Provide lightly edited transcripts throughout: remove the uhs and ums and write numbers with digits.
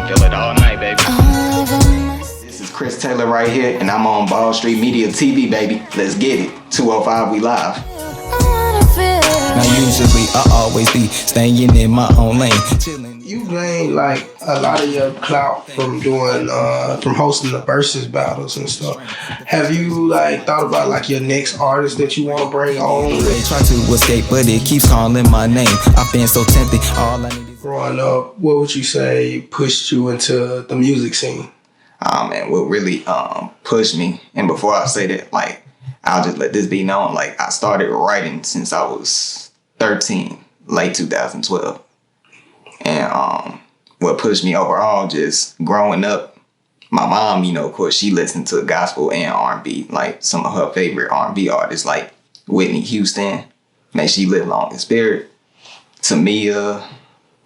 feel it all night, baby. This is Chris Taylor right here, and I'm on Ball Street Media TV, baby. Let's get it. 205 We Live. Now usually I always be staying in my own lane, chilling. You gained like a lot of your clout from doing from hosting the versus battles and stuff. Have you like thought about like your next artist that you want to bring on? They try to escape, but it keeps calling my name. I've been so tempted. All I need is Growing up, what would you say pushed you into the music scene? Man, what really pushed me, and before I say that, like, I'll just let this be known, like, I started writing since I was 13, late 2012. And what pushed me overall, just growing up, my mom, you know, of course, she listened to gospel and R&B, like some of her favorite R&B artists, like Whitney Houston, may she live long in spirit, Tamia,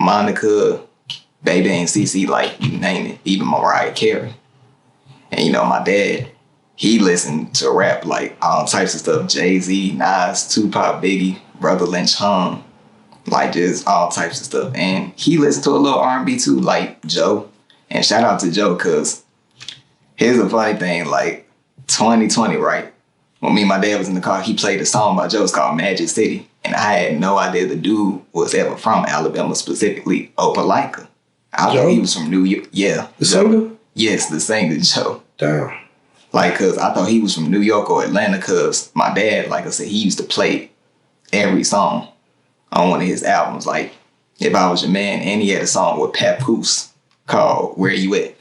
Monica, Baby and CeCe, like, you name it, even Mariah Carey. And, you know, my dad, he listened to rap, like, all types of stuff, Jay-Z, Nas, Tupac, Biggie, Brother Lynch Hung, like, just all types of stuff. And he listened to a little R&B too, like Joe. And shout out to Joe, because here's a funny thing, like, 2020, right? When me and my dad was in the car, he played a song by Joe, it's called Magic City. And I had no idea the dude was ever from Alabama, specifically Opelika. I thought he was from New York. Yeah. The singer? Yes, the singer, Joe. Damn. Like, because I thought he was from New York or Atlanta, because my dad, like I said, he used to play every song on one of his albums. Like, If I Was Your Man, and he had a song with Papoose called Where You At.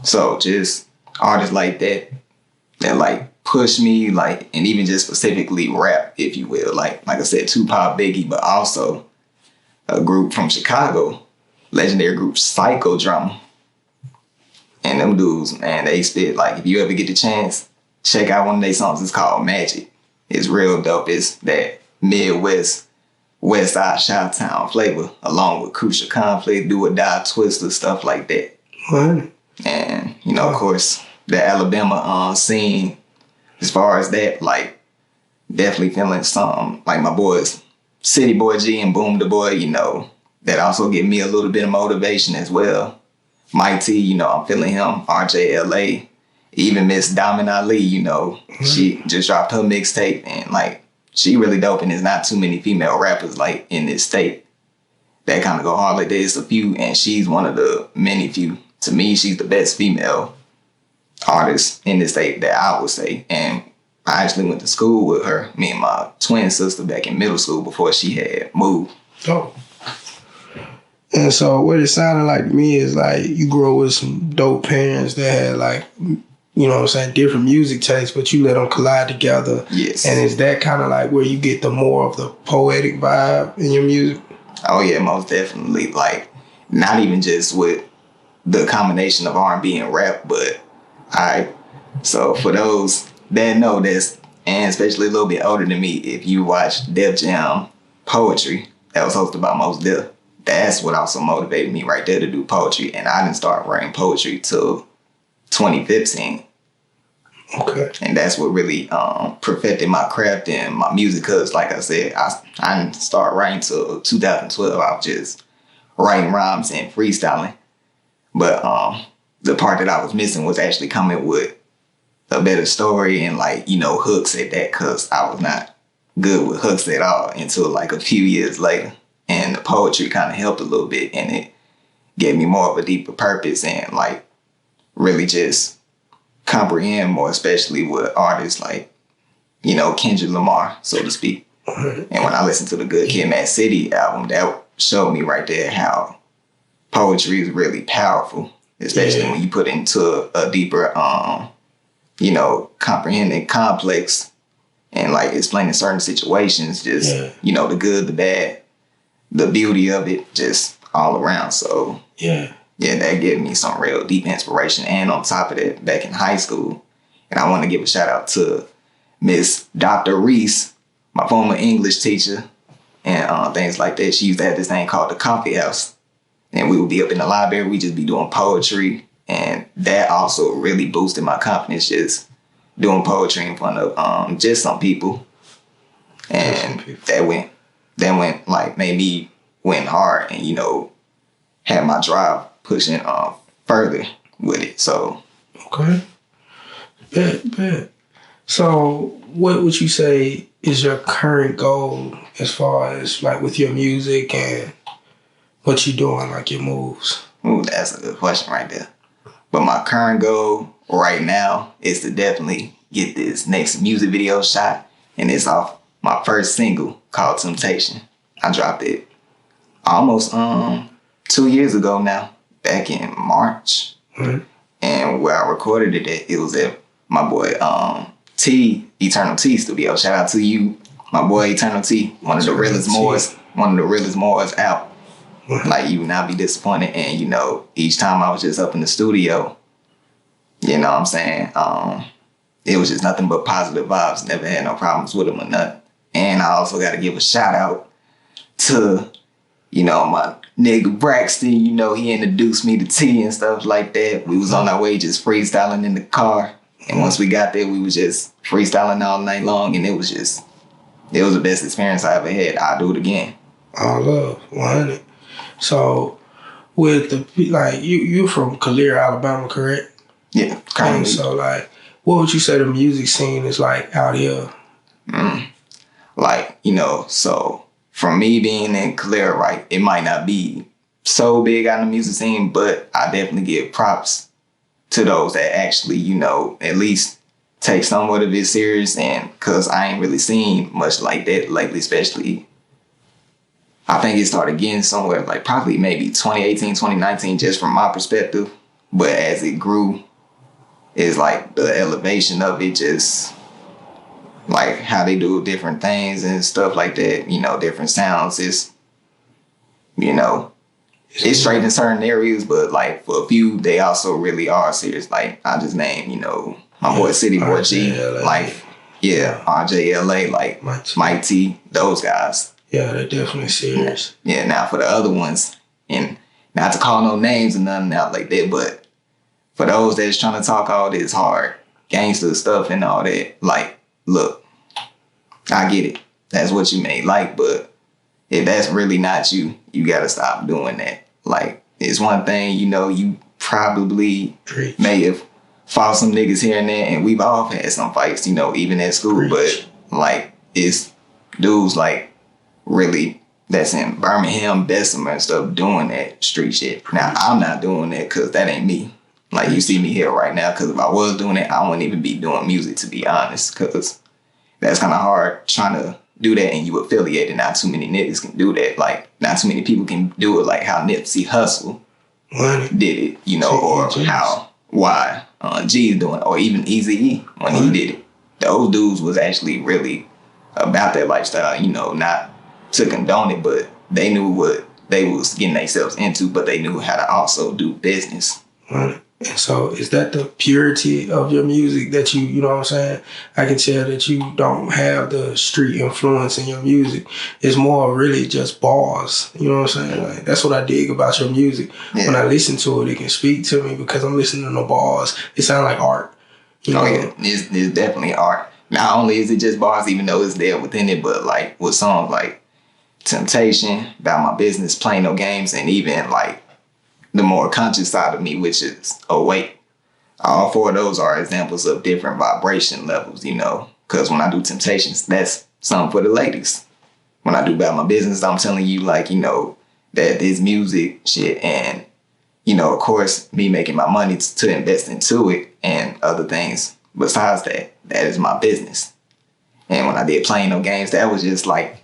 So just artists like that like push me, like, and even just specifically rap, if you will. Like I said, Tupac, Biggie, but also a group from Chicago, legendary group Psychodrama. And them dudes, man, they spit, like, if you ever get the chance, check out one of their songs. It's called Magic. It's real dope. It's that Midwest, West Side, Chi-Town flavor, along with Crucial Conflict, Do or Die, Twister, stuff like that. What? And, you know, of course, the Alabama scene, as far as that, like, definitely feeling some, like my boys, City Boy G and Boom the Boy, you know, that also give me a little bit of motivation as well. Mike T, you know, I'm feeling him. RJLA, even Miss Diamond Ali, you know, she just dropped her mixtape, and, like, she really dope, and there's not too many female rappers, like, in this state that kind of go hard like that. It's a few, and she's one of the many few. To me, she's the best female artist in this state that I would say. And I actually went to school with her, me and my twin sister, back in middle school before she had moved. Oh. And so what it sounded like to me is like you grew up with some dope parents that had, like, you know what I'm saying, different music tastes, but you let them collide together. Yes. And is that kind of like where you get the more of the poetic vibe in your music? Oh yeah, most definitely. Like, not even just with the combination of R&B and rap, but so for those that know this, and especially a little bit older than me, if you watch Def Jam Poetry, that was hosted by Mos Def, that's what also motivated me right there to do poetry. And I didn't start writing poetry till 2015. Okay. And that's what really perfected my craft and my music, because, like I said, I didn't start writing till 2012. I was just writing rhymes and freestyling. But the part that I was missing was actually coming with a better story and, like, you know, hooks at that, because I was not good with hooks at all until, like, a few years later. And the poetry kind of helped a little bit, and it gave me more of a deeper purpose and, like, really just comprehend more, especially with artists like, you know, Kendrick Lamar, so to speak. And when I listened to the Good Kid, Mad City album, that showed me right there how poetry is really powerful, especially when you put it into a deeper, you know, comprehending, complex, and, like, explaining certain situations, just, you know, the good, the bad, the beauty of it, just all around. So yeah, that gave me some real deep inspiration. And on top of that, back in high school, and I want to give a shout out to Miss Dr. Reese, my former English teacher, and things like that. She used to have this thing called the Coffee House, and we would be up in the library. We just be doing poetry, and that also really boosted my confidence, just doing poetry in front of just some people. And that went like, made me went hard and, you know, had my drive pushing further with it. So okay, bet. So what would you say is your current goal as far as like with your music and what you doing, like your moves? Ooh, that's a good question right there. But my current goal right now is to definitely get this next music video shot, and it's off my first single called Temptation. I dropped it almost 2 years ago now, back in March. Mm-hmm. And where I recorded it at, it was at my boy Eternal T studio. Shout out to you, my boy Eternal T, one of the realest Moors out. Mm-hmm. Like, you would not be disappointed. And, you know, each time I was just up in the studio, you know what I'm saying? It was just nothing but positive vibes. Never had no problems with him or nothing. And I also got to give a shout out to, you know, my nigga Braxton. You know, he introduced me to T and stuff like that. We was on our way just freestyling in the car. And once we got there, we was just freestyling all night long. And it was the best experience I ever had. I'll do it again. All love, 100. So with the, like, you from Calera, Alabama, correct? Yeah, currently. And so, like, what would you say the music scene is like out here? Like, you know, so from me being in Calera, right, it might not be so big on the music scene, but I definitely give props to those that actually, you know, at least take somewhat of it serious. And because I ain't really seen much like that lately, especially, I think it started getting somewhere like probably maybe 2018, 2019, just from my perspective. But as it grew, it's like the elevation of it, just like how they do different things and stuff like that, you know, different sounds. It's, you know, it's straight in certain areas, but like for a few, they also really are serious. Like I just named, you know, my boy City Boy G, like, yeah, RJLA, like Mike T, those guys. Yeah, they're definitely serious. Yeah, now for the other ones, and not to call no names and nothing out like that, but for those that's trying to talk all this hard gangster stuff and all that, like, look, I get it. That's what you may like, but if that's really not you, you gotta stop doing that. Like, it's one thing, you know, you probably may have fought some niggas here and there, and we've all had some fights, you know, even at school, but like, it's dudes like really that's in Birmingham, Bessemer and stuff doing that street shit. Now, I'm not doing that because that ain't me. Like, you see me here right now, because if I was doing it, I wouldn't even be doing music, to be honest, because that's kind of hard trying to do that and you affiliated. Not too many niggas can do that. Like, not too many people can do it like how Nipsey Hussle did it, you know, or why G's doing it, or even Eazy-E when he did it. Those dudes was actually really about that lifestyle, you know, not to condone it, but they knew what they was getting themselves into, but they knew how to also do business. Right. And so is that the purity of your music that you know what I'm saying? I can tell that you don't have the street influence in your music. It's more really just bars. You know what I'm saying? Like, that's what I dig about your music. Yeah. When I listen to it, it can speak to me because I'm listening to the bars. It sounds like art. You know? Yeah, it's definitely art. Not only is it just bars, even though it's there within it, but like with songs like Temptation, About My Business, Playing No Games, and even like the more conscious side of me, which is Awake. All four of those are examples of different vibration levels, you know, because when I do Temptations, that's something for the ladies. When I do About My Business, I'm telling you, like, you know, that this music shit and, you know, of course, me making my money to invest into it and other things. Besides that, that is my business. And when I did Playing No Games, that was just like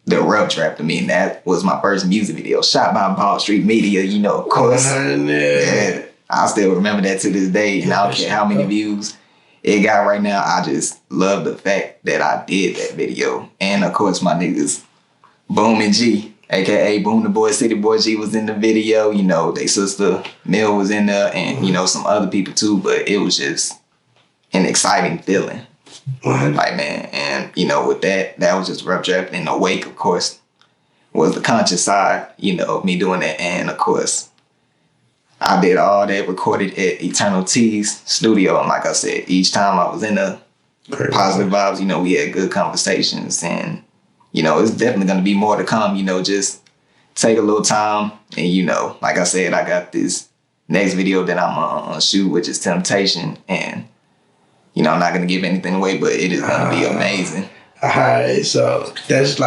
the rough draft to me, and that was my first music video shot by Ball Street Media, you know, of course. Yeah, I still remember that to this day, and I don't care how many views it got right now. I just love the fact that I did that video. And of course, my niggas, Boom and G, aka Boom the Boy, City Boy G was in the video, you know, they sister Mill was in there, and, you know, some other people too, but it was just an exciting feeling. Like, man, and, you know, with that was just rough draft. And Awake, of course, was the conscious side, you know, me doing that. And, of course, I did all that, recorded at Eternal T's studio. And like I said, each time I was in the positive vibes, you know, we had good conversations. And, you know, it's definitely going to be more to come, you know, just take a little time, and like I said, I got this next video that I'm gonna shoot, which is Temptation, and I'm not gonna give anything away, but it is gonna be amazing. Alright, so that's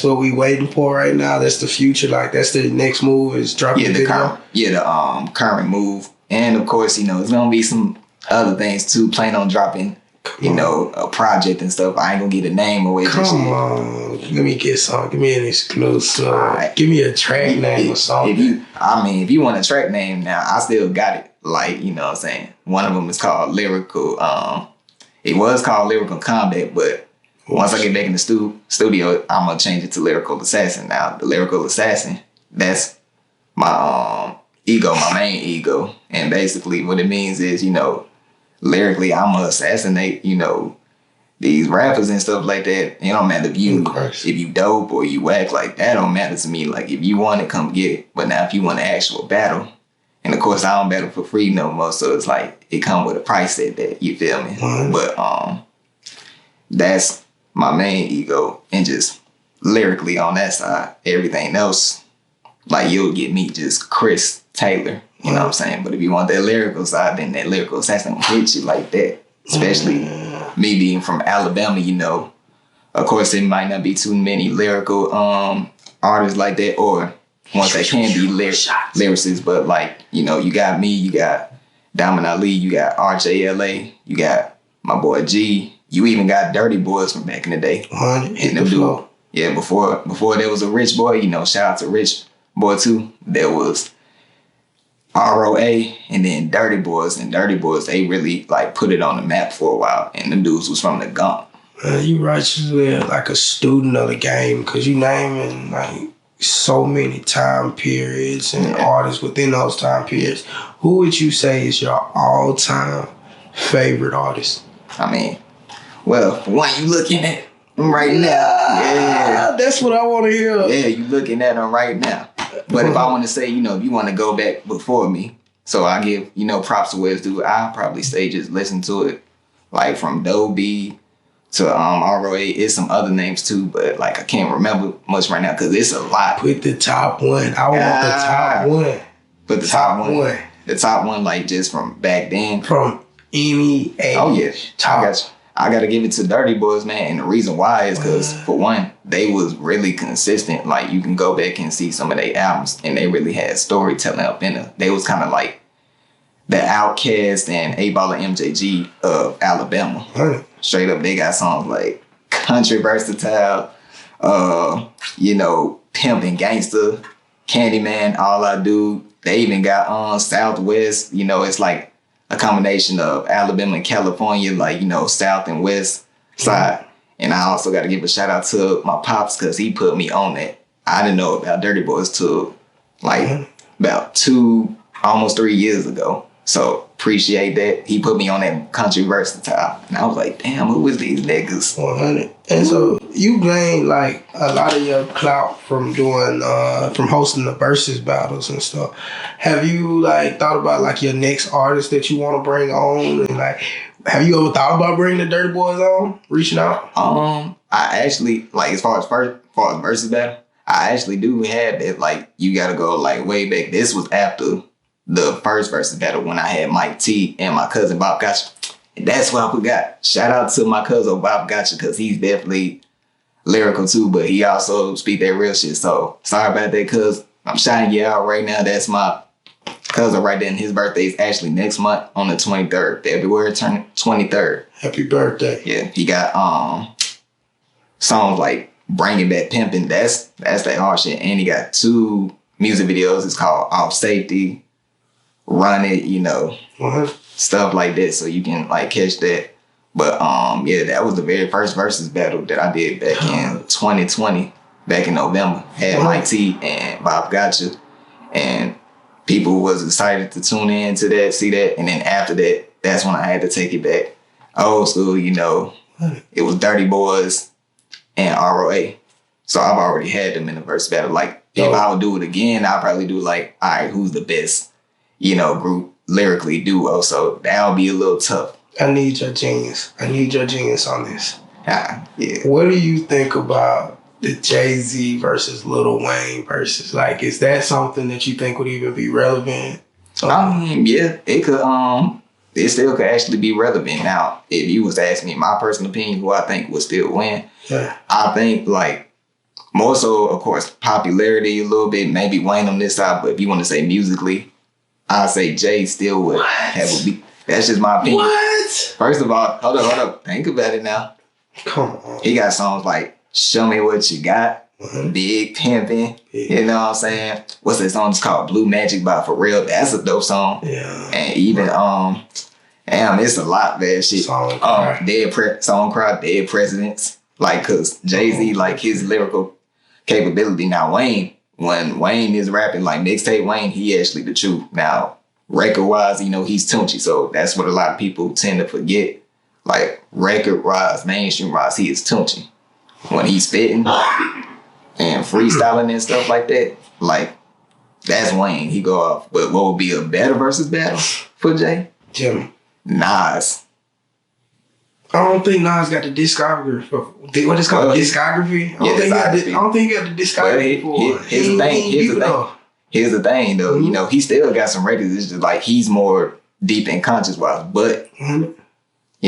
what we waiting for right now. That's the future. Like that's the next move is dropping the video. The current move, and of course, it's gonna be some other things too. Plan on dropping, a project and stuff. I ain't gonna get a name away. Come on, let me get some. Give me an exclusive. Right. Give me a track name or something. If you want a track name now, I still got it. Like, what I'm saying? One of them is called Lyrical. It was called Lyrical Combat, but once I get back in the studio, I'm gonna change it to Lyrical Assassin. Now, the Lyrical Assassin, that's my ego, my main ego, and basically what it means is, lyrically, I'm gonna assassinate, these rappers and stuff like that. It don't matter if you dope or you whack, like that don't matter to me. Like if you want it, come get it. But now if you want an actual battle, and of course I don't battle for free no more, so it's like it come with a price at that. You feel me? Mm-hmm. But that's my main ego, and just lyrically on that side, everything else, like you'll get me just Chris Taylor. You know what I'm saying? But if you want that lyrical side, then that Lyrical Assassin will hit you like that. Especially me being from Alabama, Of course, there might not be too many lyrical artists like that, or ones that can be lyricists. But like, you got me, you got Diamond Ali, you got RJLA, you got my boy G. You even got Dirty Boys from back in the day. And them dude, yeah, before there was a Rich Boy, shout out to Rich Boy too. There was ROA and then Dirty Boys. And Dirty Boys, they really like put it on the map for a while. And them dudes was from the Gump. You righteously like a student of the game, because you naming like so many time periods and artists within those time periods. Who would you say is your all-time favorite artist? Well, for one, you looking at him right now. Yeah. That's what I want to hear. Yeah, you looking at him right now. But if I want to say, if you want to go back before me, so I give, props to where it's due, I'll probably say just listen to it, like from Dobie to ROA. It's some other names too, but like I can't remember much right now because it's a lot. Put the top one. I want the top one. Put the top one. The top one, like just from back then. From any age. Oh yeah, I gotta give it to Dirty Boys, man. And the reason why is because, for one, they was really consistent. Like, you can go back and see some of their albums, and they really had storytelling up in it. They was kind of like the Outkast and 8Ball and MJG of Alabama. Right. Straight up, they got songs like Country Versatile, Pimp and Gangster, Candyman, All I Do. They even got Southwest. It's like a combination of Alabama and California, like, South and West side. And I also got to give a shout out to my pops because he put me on that. I didn't know about Dirty Boys till like about 2, almost 3 years ago. So appreciate that. He put me on that Country Versatile. And I was like, damn, who is these niggas? 100. And so you gained like a lot of your clout from doing, from hosting the versus battles and stuff. Have you like thought about like your next artist that you want to bring on? And like, have you ever thought about bringing the Dirty Boys on, reaching out? I actually, like as far as versus battle, I actually do have that. Like you got to go like way back. This was after the first versus battle when I had Mike T and my cousin Bob Gotcha. And that's what I forgot. Shout out to my cousin Bob Gotcha because he's definitely lyrical too, but he also speak that real shit. So sorry about that, cuz I'm shouting you out right now. That's my cousin right there, and his birthday is actually next month on the 23rd. February turning 23rd. Happy birthday. Yeah, he got songs like Bringing Back Pimpin'. That's that hard shit. And he got 2 music videos. It's called Off Safety, Run It, stuff like that. So you can like catch that. But yeah, that was the very first versus battle that I did back in 2020, back in November. Had Mike T and Bob Gotcha, and people was excited to tune in to that, see that, and then after that, that's when I had to take it back old school. It was Dirty Boys and ROA, so I've already had them in the versus battle. Like if I would do it again, I'd probably do like, all right, who's the best, group lyrically duo? So that would be a little tough. I need your genius. I need your genius on this. Yeah. What do you think about the Jay-Z versus Lil Wayne versus, like, is that something that you think would even be relevant? Yeah, it could. It still could actually be relevant. Now, if you was to ask me my personal opinion, who I think would still win, I think like more so, of course, popularity a little bit, maybe Wayne on this side. But if you want to say musically, I say Jay still would have a beat. That's just my opinion. What? First of all, hold up. Think about it now. Come on. He got songs like "Show Me What You Got," "Big Pimpin'." You know what I'm saying? What's that song? It's called "Blue Magic" by Pharrell. That's a dope song. Yeah. And even damn, it's a lot, man. Shit. Song Cry, Dead Presidents. Like, cause Jay-Z, like his lyrical capability. Now Wayne, when Wayne is rapping, like mixtape Wayne, he actually the truth. Now, record wise, you know, he's Tunechi, so that's what a lot of people tend to forget. Like record wise, mainstream wise, he is Tunechi. When he's spitting and freestyling and stuff like that, like that's Wayne. He go off. But what would be a better versus battle for Jay? Jimmy. Nas. I don't think Nas got the discography for what is called discography. I don't think he got the discography for it. Here's the thing though. You know, he still got some records. It's just like he's more deep and conscious wise. But you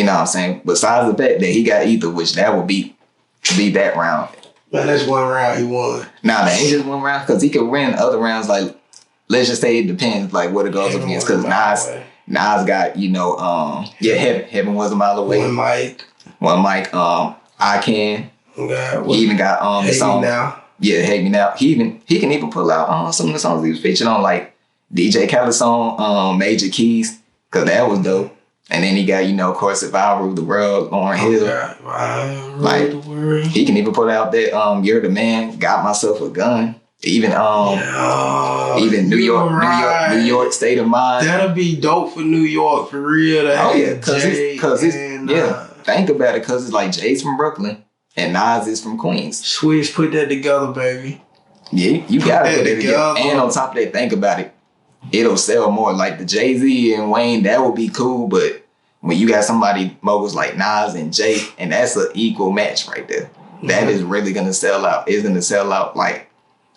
know what I'm saying? Besides the fact that he got Ether, which that would be that round. Man, that's one round he won. Nah, that ain't just one round because he could win other rounds. Like, let's just say it depends like what it goes up against. Because Nas got, you know, Heaven Was a Mile Away. One mic. I Can. He even got the song. Now. Yeah, Hate Me Now. He can even pull out some of the songs he was featured on, like DJ Khaled's song, Major Keys, because that was dope. And then he got, you know, of course, If I Rule the World, Lauryn Hill. Like, the world. He can even put out that You're the Man, Got Myself a Gun. Even even New York State of Mind. That'll be dope for New York for real. Think about it, because it's like Jay's from Brooklyn and Nas is from Queens. Swish, put that together, baby. Yeah, you gotta put that together. And on top of that, think about it. It'll sell more. Like the Jay-Z and Wayne, that would be cool, but when you got somebody moguls like Nas and Jay, and that's an equal match right there. That is really gonna sell out. It's gonna sell out like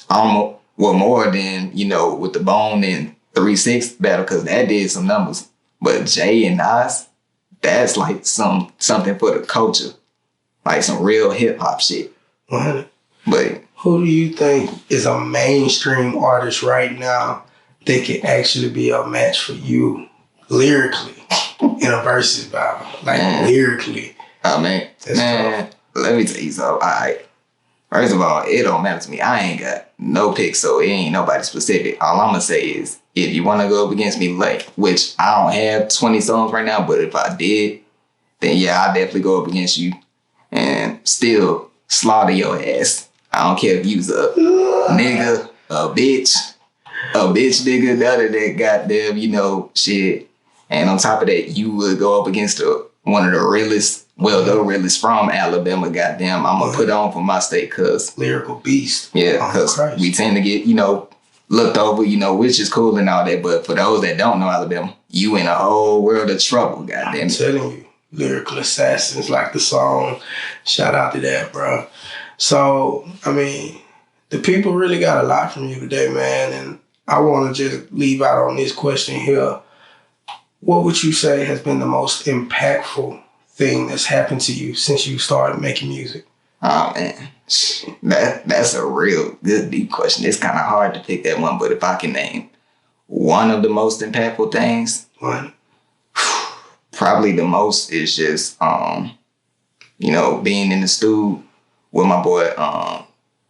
more than, you know, with the Bone and 3-6 battle, because that did some numbers. But Jay and Nas, that's like something for the culture. Like some real hip hop shit. But who do you think is a mainstream artist right now that can actually be a match for you lyrically in a versus battle? Like lyrically. Oh man, let me tell you something. All right. First of all, it don't matter to me. I ain't got no pick, so it ain't nobody specific. All I'm gonna say is, if you want to go up against me, like, which I don't have 20 songs right now, but if I did, then yeah, I'll definitely go up against you and still slaughter your ass. I don't care if you's a nigga, a bitch nigga, none of that goddamn, you know, shit. And on top of that, you would go up against one of the realest, the realest from Alabama, goddamn. I'm going to put on for my state, cuz. Lyrical beast. Yeah, because we tend to get, you know, looked over, you know, which is cool and all that. But for those that don't know Alabama, you in a whole world of trouble, goddamn. I'm telling you. Lyrical assassins, like the song. Shout out to that, bro. So, I mean, the people really got a lot from you today, man. And I want to just leave out on this question here. What would you say has been the most impactful thing that's happened to you since you started making music? Oh, man. That's a real good, deep question. It's kind of hard to pick that one, but if I can name one of the most impactful things, probably the most is just, you know, being in the studio with my boy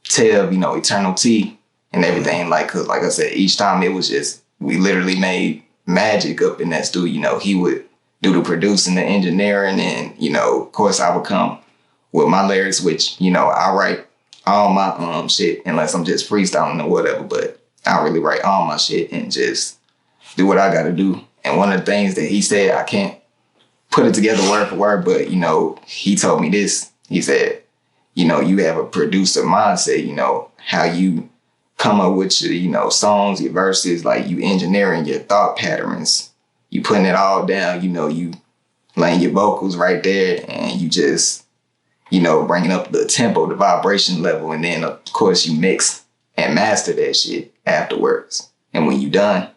Tev, you know, Eternal T and everything. Like, cause like I said, each time it was just, we literally made magic up in that studio. You know, he would do the producing, the engineering, and, you know, of course I would come with my lyrics, which, you know, I write all my shit unless I'm just freestyling or whatever, but I really write all my shit and just do what I gotta do. And one of the things that he said, I can't put it together word for word, but, you know, he told me this. He said, you know, you have a producer mindset, you know, how you come up with your, you know, songs, your verses, like you engineering your thought patterns, you putting it all down, you know, you laying your vocals right there and you just you know, bringing up the tempo, the vibration level, and then of course you mix and master that shit afterwards. And when you done,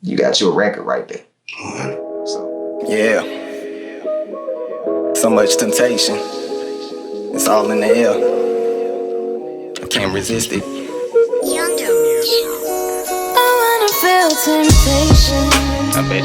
you got your record right there. So Yeah. So much temptation. It's all in the air. I can't resist it. I wanna feel temptation. I bet